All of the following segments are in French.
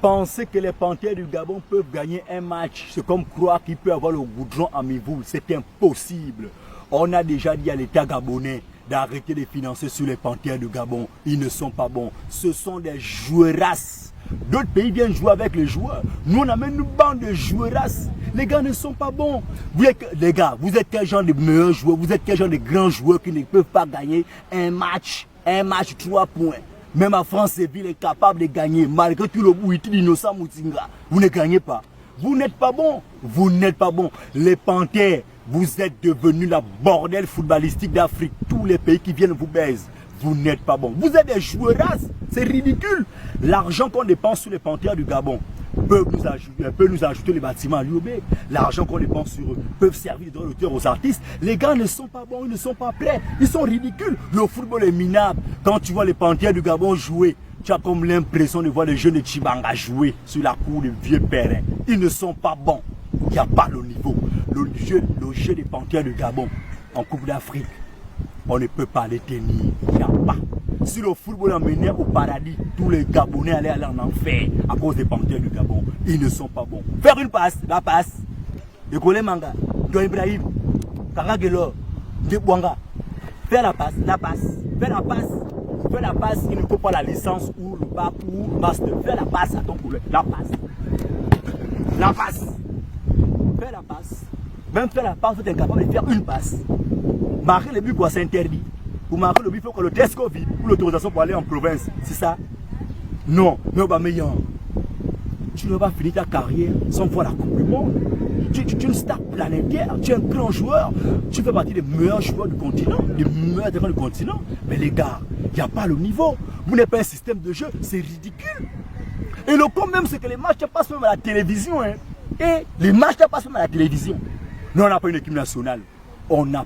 Penser que les Panthères du Gabon peuvent gagner un match, c'est comme croire qu'il peut avoir le goudron à mi-voule. C'est impossible. On a déjà dit à l'État gabonais d'arrêter de financer sur les Panthères du Gabon. Ils ne sont pas bons. Ce sont des jouerasses. D'autres pays viennent jouer avec les joueurs. Nous, on amène une bande de jouerasses. Les gars ne sont pas bons. Les gars, vous êtes quel genre de meilleurs joueurs? Vous êtes quel genre de grands joueurs qui ne peuvent pas gagner un match 3 points? Même à France-Ville est capable de gagner. Malgré tout le bouillie d'Innocent Moutinga. Vous ne gagnez pas. Vous n'êtes pas bon. Vous n'êtes pas bon. Les Panthères, vous êtes devenus la bordel footballistique d'Afrique. Tous les pays qui viennent vous baisent. Vous n'êtes pas bon. Vous êtes des joueuras. C'est ridicule. L'argent qu'on dépense sur les Panthères du Gabon peut nous ajouter les bâtiments à l'UOB. L'argent qu'on dépense sur eux peut servir de droit d'auteur aux artistes. Les gars ne sont pas bons, ils ne sont pas prêts. Ils sont ridicules. Le football est minable. Quand tu vois les Panthères du Gabon jouer, tu as comme l'impression de voir les jeunes de Chibanga jouer sur la cour de vieux périns. Ils ne sont pas bons. Il n'y a pas le niveau. Le jeu des Panthères du Gabon en Coupe d'Afrique, on ne peut pas les tenir. Il n'y a pas. Si le football emmenait au paradis, tous les Gabonais allaient en enfer à cause des Panthères du Gabon. Ils ne sont pas bons. Faire une passe, la passe. Ekole Manga, Don Ibrahim, Karagelo, Debouanga. Faire la passe, la passe. Faire la passe. Faire la passe, il ne faut pas la licence ou le bac ou le master. Faire la passe à ton collègue. La passe. La passe. Faire la passe. Même faire la passe, vous êtes incapable de faire une passe. Marquer le but, quoi, c'est interdit. Pour marquer le but, il faut que le test Covid ou l'autorisation pour aller en province. C'est ça? Non. Mais Aubameyang, tu ne vas pas finir ta carrière sans voir la Coupe du Monde. Tu es une star planétaire, tu es un grand joueur. Tu fais partie des meilleurs joueurs du continent, des meilleurs attaquants du continent. Mais les gars, il n'y a pas le niveau. Vous n'avez pas un système de jeu, c'est ridicule. Et le con même, c'est que les matchs passent même à la télévision. Hein. Et les matchs passent même à la télévision. Non, on n'a pas une équipe nationale. On n'a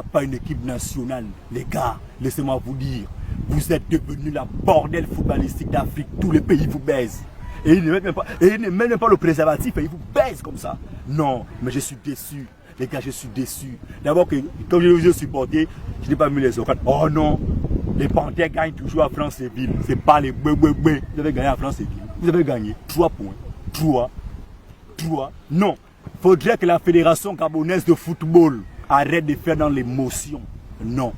pas une équipe nationale. Les gars, laissez-moi vous dire, vous êtes devenus la bordel footballistique d'Afrique. Tous les pays vous baisent. Et ils ne mettent même pas le préservatif et ils vous baisent comme ça. Non, mais je suis déçu. Les gars, je suis déçu. D'abord, quand je vous ai supporté, je n'ai pas mis les occasions. Oh non, les Panthères gagnent toujours à France-Ville. Ce n'est pas les Vous avez gagné à France-Ville. Vous avez gagné 3 points. 3. Non. Il faudrait que la Fédération gabonaise de football arrête de faire dans l'émotion. Non.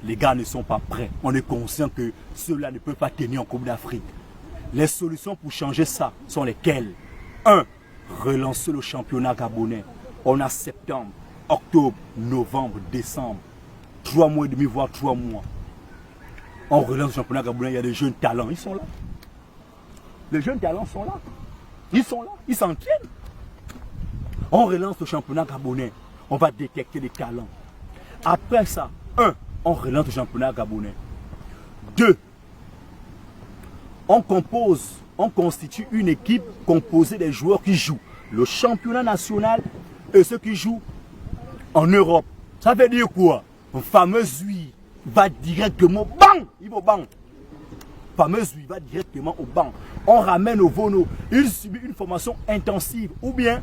Les gars ne sont pas prêts. On est conscient que ceux-là ne peuvent pas tenir en Coupe d'Afrique. Les solutions pour changer ça sont lesquelles? 1. Relancer le championnat gabonais. On a septembre, octobre, novembre, décembre. 3 mois et demi, voire 3 mois. On relance le championnat gabonais. Il y a des jeunes talents. Ils sont là. Les jeunes talents sont là. Ils sont là. Ils s'en tiennent. On relance le championnat gabonais. On va détecter les talents. Après ça, 1. On relance le championnat gabonais. 2. On constitue une équipe composée des joueurs qui jouent le championnat national et ceux qui jouent en Europe. Ça veut dire quoi? Le fameux Zui va directement, bang, il va au banc. Le fameux Zui va directement au banc. On ramène au Vono. Il subit une formation intensive. Ou bien,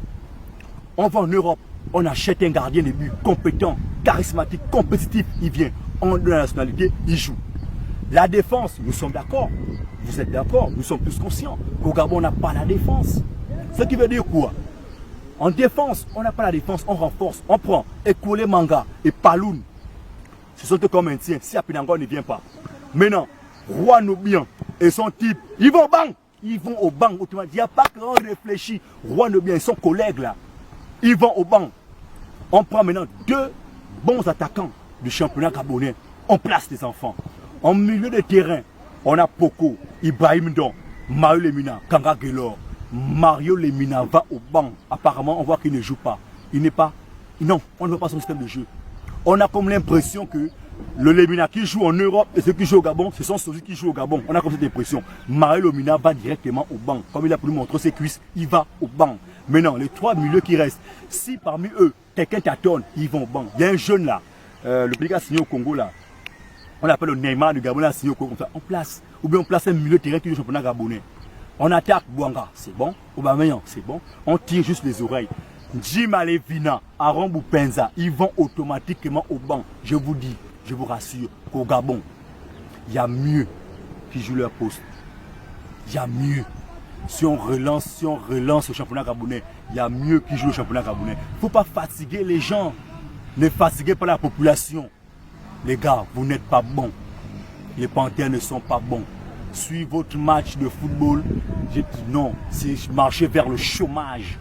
on va en Europe. On achète un gardien de but compétent, charismatique, compétitif. Il vient, on donne la nationalité, il joue. La défense, nous sommes d'accord. Vous êtes d'accord, nous sommes tous conscients qu'au Gabon, on n'a pas la défense. Ce qui veut dire quoi? En défense, on n'a pas la défense, on renforce, on prend Ekole Manga et Paloun. Ce sont eux comme un tien, si Apinango ne vient pas. Maintenant, Roi Nobian et son type, ils vont au banc. Ils vont au banc automatiquement. Il n'y a pas qu'on réfléchit. Roi Nobian et son collègue là, ils vont au banc. On prend maintenant 2 bons attaquants du championnat gabonais. On place les enfants. En milieu de terrain, on a Poko, Ibrahim Don, Mario Lemina, Kanga Gelor. Mario Lemina va au banc. Apparemment, on voit qu'il ne joue pas. Il n'est pas... Non, on ne voit pas son système de jeu. On a comme l'impression que le Lemina qui joue en Europe et ceux qui jouent au Gabon, ce sont ceux qui jouent au Gabon. On a comme cette impression. Mario Lemina va directement au banc. Comme il a pu nous montrer ses cuisses, il va au banc. Maintenant, les 3 milieux qui restent, si parmi eux, quelqu'un tâtonne, ils vont au banc. Il y a un jeune là, le pays qui a signé au Congo là. On l'appelle le Neymar du Gabon, là, signé au Congo. On place. Ou bien on place un milieu de terrain qui joue au championnat gabonais. On attaque Bouanga, c'est bon. Aubameyang, c'est bon. On tire juste les oreilles. Jim Alevina, Aaron Boupenza, ils vont automatiquement au banc. Je vous dis, je vous rassure, qu'au Gabon, il y a mieux qui jouent leur poste. Il y a mieux. Si on relance le championnat gabonais, il y a mieux qui joue le championnat gabonais. Il ne faut pas fatiguer les gens. Ne fatiguez pas la population. Les gars, vous n'êtes pas bons. Les Panthères ne sont pas bons. Suivez votre match de football. J'ai dit non, c'est marcher vers le chômage.